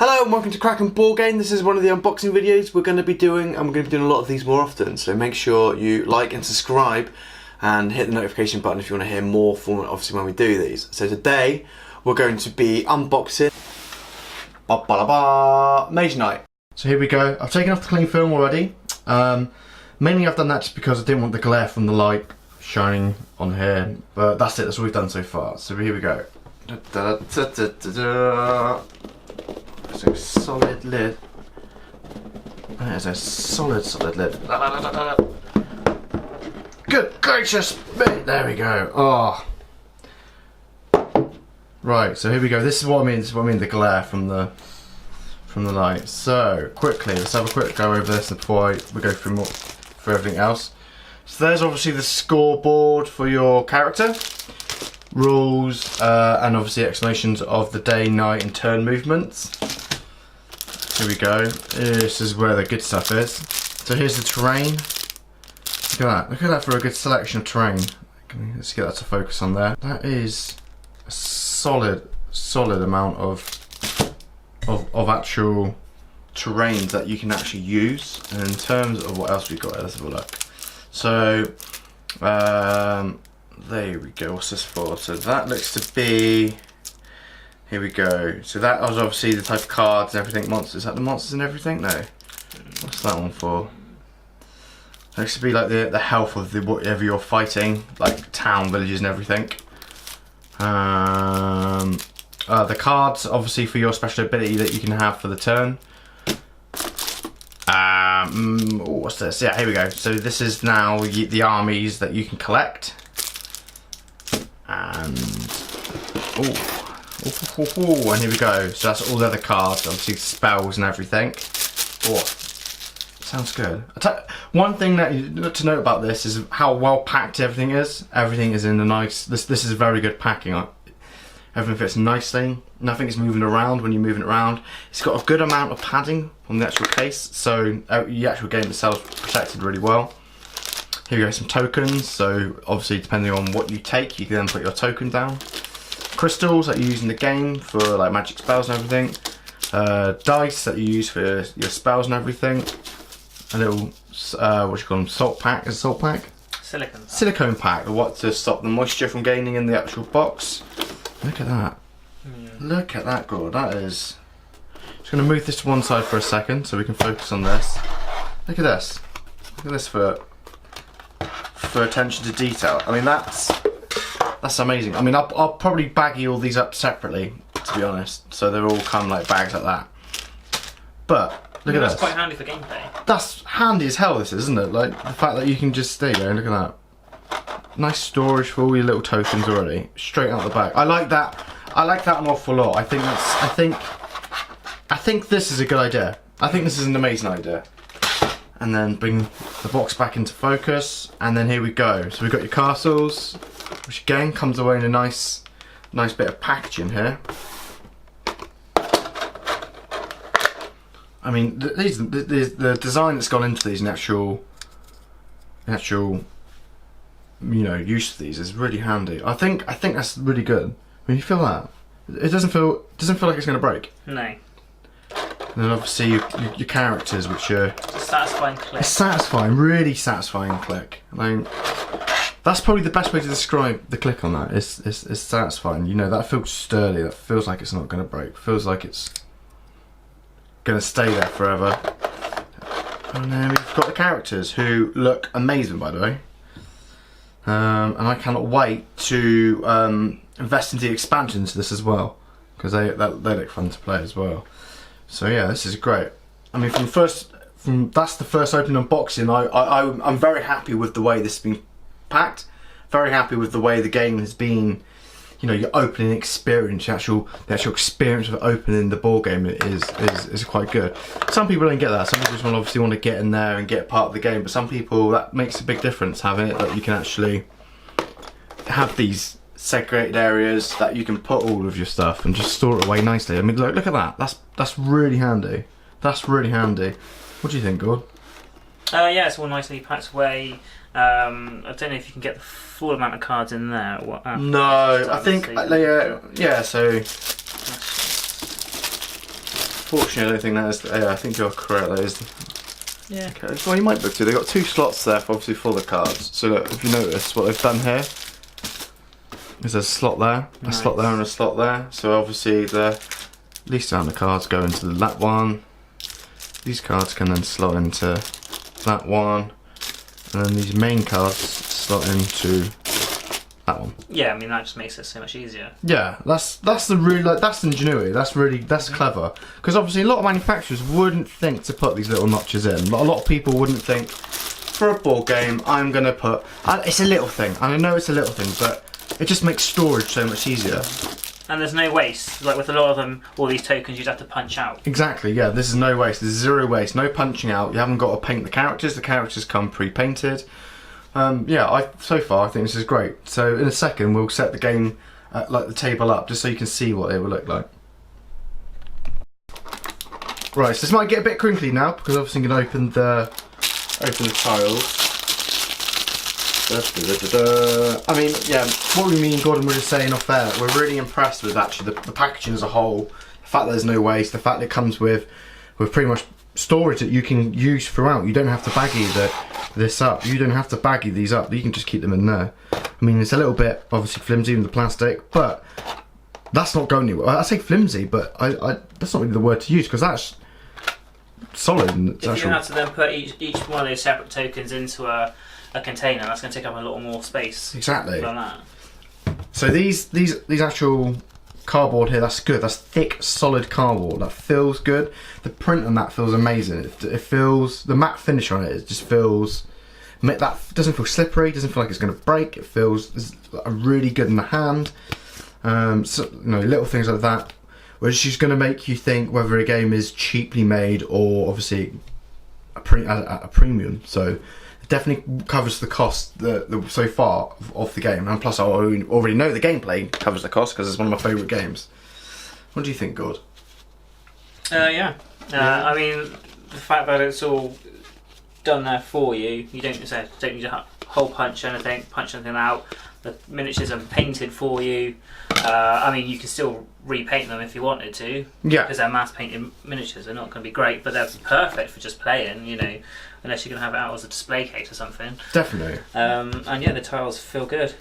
Hello and welcome to Kraken Board Game. This is one of the unboxing videos we're going to be doing, and we're going to be doing a lot of these more often. So make sure you like and subscribe and hit the notification button if you want to hear more from obviously when we do these. So today we're going to be unboxing Mage Night. So here we go. I've taken off the cling film already. Mainly I've done that just because I didn't want the glare from the light shining on here, but that's it. That's all we've done so far. So here we go. It's a solid lid. That is a solid lid. Good gracious me! There we go. Oh. Right, so here we go. This is what I mean. This is what I mean. The glare from the light. So quickly, let's have a quick go over this before we go through everything else. So there's obviously the scoreboard for your character, rules, and obviously explanations of the day, night, and turn movements. Here we go. This is where the good stuff is. So here's the terrain. Look at that. Look at that for a good selection of terrain. Let's get that to focus on there. That is a solid amount of actual terrain that you can actually use. And in terms of what else we got, let's have a look. So there we go. What's this for? So that looks to be. Here we go. So that was obviously the type of cards and everything. Monsters. Is that the monsters and everything? No. What's that one for? Looks to be like the health of whatever you're fighting, like town, villages, and everything. The cards, obviously, for your special ability that you can have for the turn. What's this? Yeah, here we go. So this is now the armies that you can collect. And and here we go. So that's all the other cards, obviously spells and everything. Oh, sounds good. One thing that to note about this is how well packed everything is. Everything is in a nice. This is very good packing. Everything fits nicely. Nothing is moving around when you're moving it around. It's got a good amount of padding on the actual case, so the actual game itself is protected really well. Here we go, some tokens. So obviously, depending on what you take, you can then put your token down. Crystals that you use in the game for like magic spells and everything. Dice that you use for your spells and everything. A little what you call them, salt pack. Is it salt pack? Silicone pack. What to stop the moisture from gaining in the actual box. Look at that. Yeah. Look at that, God. That is. Just going to move this to one side for a second so we can focus on this. Look at this. Look at this for attention to detail. I mean, that's amazing. I mean, I'll probably baggy all these up separately, to be honest. So they're all come like bags like that. But look at this. That's quite handy for gameplay. That's handy as hell, this is, isn't it? Like the fact that you can just stay there and look at that. Nice storage for all your little tokens already, straight out the back. I like that. I like that an awful lot. I think this is a good idea. I think this is an amazing idea. And then bring the box back into focus, and then here we go. So we've got your castles, which again comes away in a nice bit of packaging here. I mean, the design that's gone into these, and actual, you know, use of these is really handy. I think that's really good. I mean, you feel that it doesn't feel like it's going to break. No. And then obviously your characters, which are it's a satisfying click. It's satisfying, really satisfying click. I mean, that's probably the best way to describe the click on that. It's satisfying. You know, that feels sturdy. That feels like it's not going to break. Feels like it's going to stay there forever. And then we've got the characters who look amazing, by the way. And I cannot wait to invest into the expansions to this as well, because they look fun to play as well. So yeah, this is great. I mean, that's the first opening unboxing. I'm very happy with the way this has been packed. Very happy with the way the game has been. You know, your opening experience, the actual experience of opening the board game is quite good. Some people don't get that. Some people just obviously want to get in there and get part of the game. But some people, that makes a big difference, having it that you can actually have these segregated areas that you can put all of your stuff and just store it away nicely. I mean, look at that. That's really handy. That's really handy. What do you think, Gord? Yeah, it's all nicely packed away. I don't know if you can get the full amount of cards in there. No, I think yeah. So unfortunately, I don't think that is. Yeah, I think you're correct. That is. Yeah. Okay. Well, you might book two. They've got 2 slots there, for, obviously, for the cards. So look, if you notice what they've done here, there's a slot there, a slot there, and a slot there. So obviously, the least amount of cards go into that one. These cards can then slot into that one, and then these main cards slot into that one. Yeah, I mean that just makes it so much easier. Yeah, that's the real, like, that's ingenuity. That's clever. Because obviously a lot of manufacturers wouldn't think to put these little notches in. A lot of people wouldn't think, for a board game, I'm gonna put. It's a little thing, and I know it's a little thing, but it just makes storage so much easier. And there's no waste. Like with a lot of them, all these tokens you'd have to punch out. Exactly. Yeah, this is no waste. There's 0 waste. No punching out. You haven't got to paint the characters. The characters come pre-painted. Yeah, so far I think this is great. So in a second we'll set the game, like the table up, just so you can see what it will look like. Right, so this might get a bit crinkly now because obviously I'm going to open the tiles. I mean, yeah, what me and Gordon were just saying off air, we're really impressed with actually the packaging as a whole. The fact that there's no waste, the fact that it comes with pretty much storage that you can use throughout. You don't have to baggy this up. You don't have to baggy these up. You can just keep them in there. I mean, it's a little bit obviously flimsy in the plastic, but that's not going anywhere. I say flimsy, but I that's not really the word to use because that's solid. And if you have to then put each one of those separate tokens into a container, that's going to take up a lot more space. Exactly. Than that. So these actual cardboard here, that's good. That's thick, solid cardboard. That feels good. The print on that feels amazing. It feels, the matte finish on it just feels, that doesn't feel slippery. Doesn't feel like it's going to break. It feels really good in the hand. So, you know, little things like that, which is going to make you think whether a game is cheaply made or obviously at a premium. So it definitely covers the cost so far of the game, and plus I already know the gameplay covers the cost because it's one of my favourite games. What do you think, Gord? Yeah. I mean, the fact that it's all done there for you, you don't need to hole punch anything out. The miniatures are painted for you. I mean, you can still repaint them if you wanted to. Yeah. Because they're mass painted miniatures. They're not going to be great, but they're perfect for just playing, you know, unless you're going to have it out as a display case or something. Definitely. And yeah, the tiles feel good.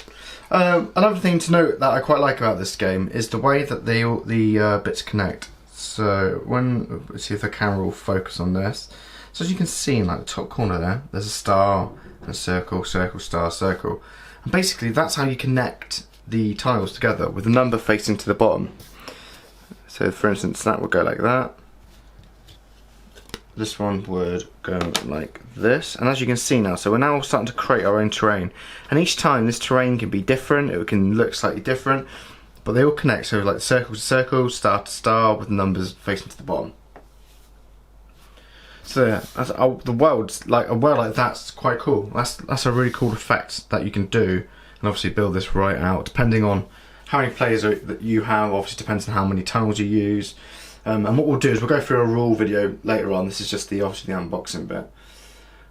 Another thing to note that I quite like about this game is the way that the bits connect. So let's see if the camera will focus on this. So as you can see in like the top corner there's a star, a circle, circle, star, circle. And basically that's how you connect the tiles together with the number facing to the bottom. So for instance that would go like that. This one would go like this, and as you can see now, so we're now starting to create our own terrain, and each time this terrain can be different, it can look slightly different, but they all connect, so like circle to circle, star to star, with numbers facing to the bottom. So yeah, the world's like a world like that's quite cool. That's a really cool effect that you can do, and obviously build this right out depending on how many players that you have. Obviously depends on how many tiles you use. And what we'll do is we'll go through a rule video later on. This is just obviously the unboxing bit.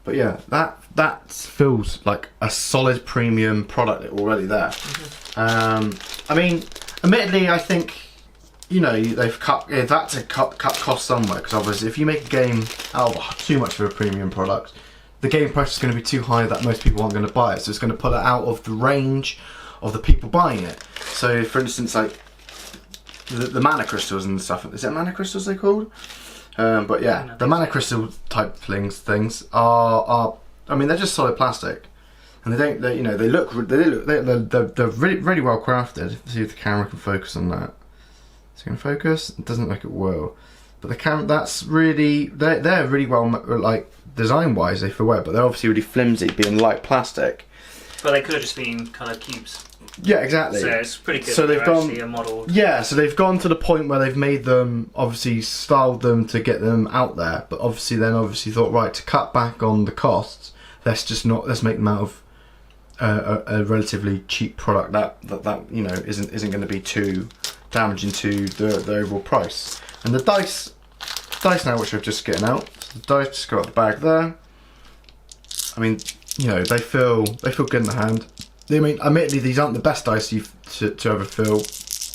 But yeah, that feels like a solid premium product already there. Mm-hmm. I mean, admittedly, I think, you know, they've had to cut costs somewhere, because obviously if you make a game out of too much of a premium product, the game price is going to be too high that most people aren't going to buy it. So it's going to put it out of the range of the people buying it. So for instance, like the mana crystals and stuff. Is it mana crystals they're called? But yeah, the mana crystal type things are. I mean, they're just solid plastic, and they're really well crafted. Let's see if the camera can focus on that. Is it going to focus? It doesn't look it will. But the camera, they're really well, like design wise, they feel well, but they're obviously really flimsy, being light plastic. But they could have just been coloured cubes. Yeah, exactly. So it's pretty good. So they've gone. A model. Yeah, so they've gone to the point where they've made them, obviously styled them to get them out there, but obviously thought, right, to cut back on the costs, let's make them out of a relatively cheap product that you know isn't going to be too damaging to the overall price. And the dice now, which we're just getting out, so the dice just go out the bag there. I mean, you know, they feel good in the hand. I mean, admittedly, these aren't the best dice to ever feel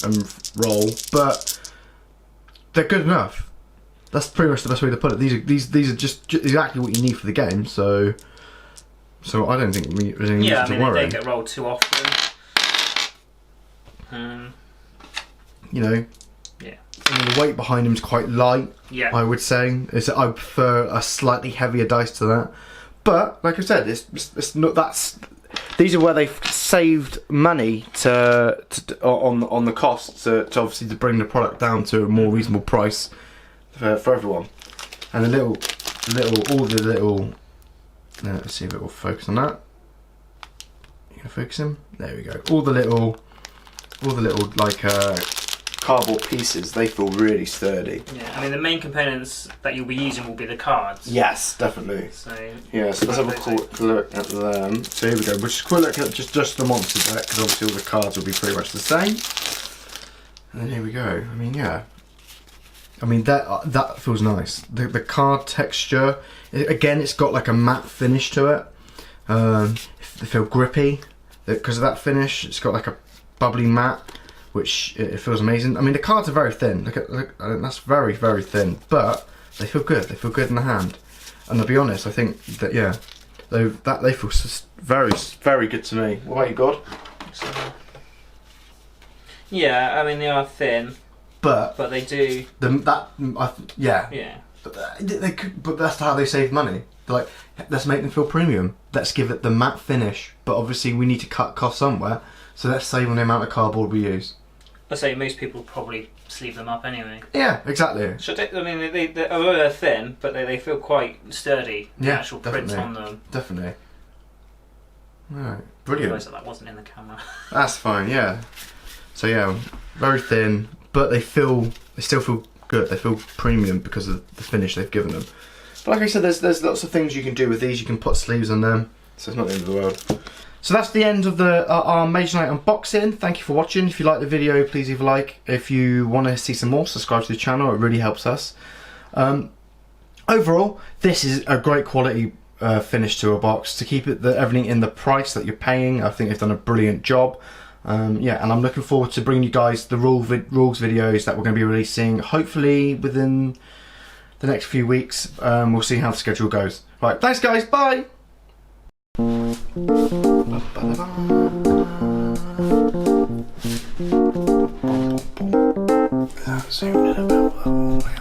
and roll, but they're good enough. that's pretty much the best way to put it. These are just exactly what you need for the game. So I don't think there's any reason to worry. They don't get rolled too often. You know. Yeah. The weight behind them is quite light. Yeah. I would say. I prefer a slightly heavier dice to that. But like I said, it's not that's. These are where they've saved money on the cost to obviously to bring the product down to a more reasonable price for everyone. And all the little. Let's see if it will focus on that. You gonna focus him? There we go. All the little like cardboard pieces. They feel really sturdy. Yeah, I mean the main components that you'll be using will be the cards. Yes, definitely. So yeah, so let's have a quick look at them. So here we go. We'll just quick look at just the monster deck because obviously all the cards will be pretty much the same. And then here we go. I mean, yeah. I mean that feels nice. The card texture, again, it's got like a matte finish to it. They feel grippy because of that finish. It's got like a bubbly matte, which it feels amazing. I mean the cards are very thin. Look, that's very very thin, but they feel good. They feel good in the hand. And to be honest, I think that they feel very very good to me. What about you, God? So, yeah, I mean they are thin. But they do. Yeah. Yeah. But that's how they save money. They're like, let's make them feel premium. Let's give it the matte finish. But obviously we need to cut costs somewhere. So let's save on the amount of cardboard we use. I say most people probably sleeve them up anyway. Yeah, exactly. I mean, although they're thin, but they feel quite sturdy. The actual prints on them. Definitely. Right, brilliant. I realised that wasn't in the camera. That's fine. Yeah. So yeah, very thin. But they still feel good. They feel premium because of the finish they've given them. But like I said, there's lots of things you can do with these. You can put sleeves on them, so it's not the end of the world. So that's the end of our Mage Knight unboxing. Thank you for watching. If you like the video, please leave a like. If you want to see some more, subscribe to the channel. It really helps us. Overall, this is a great quality finish to a box. To keep everything in the price that you're paying, I think they've done a brilliant job. Yeah, and I'm looking forward to bringing you guys the rules videos that we're going to be releasing, hopefully within the next few weeks. We'll see how the schedule goes. Right, thanks guys, bye! Zoom in a bit.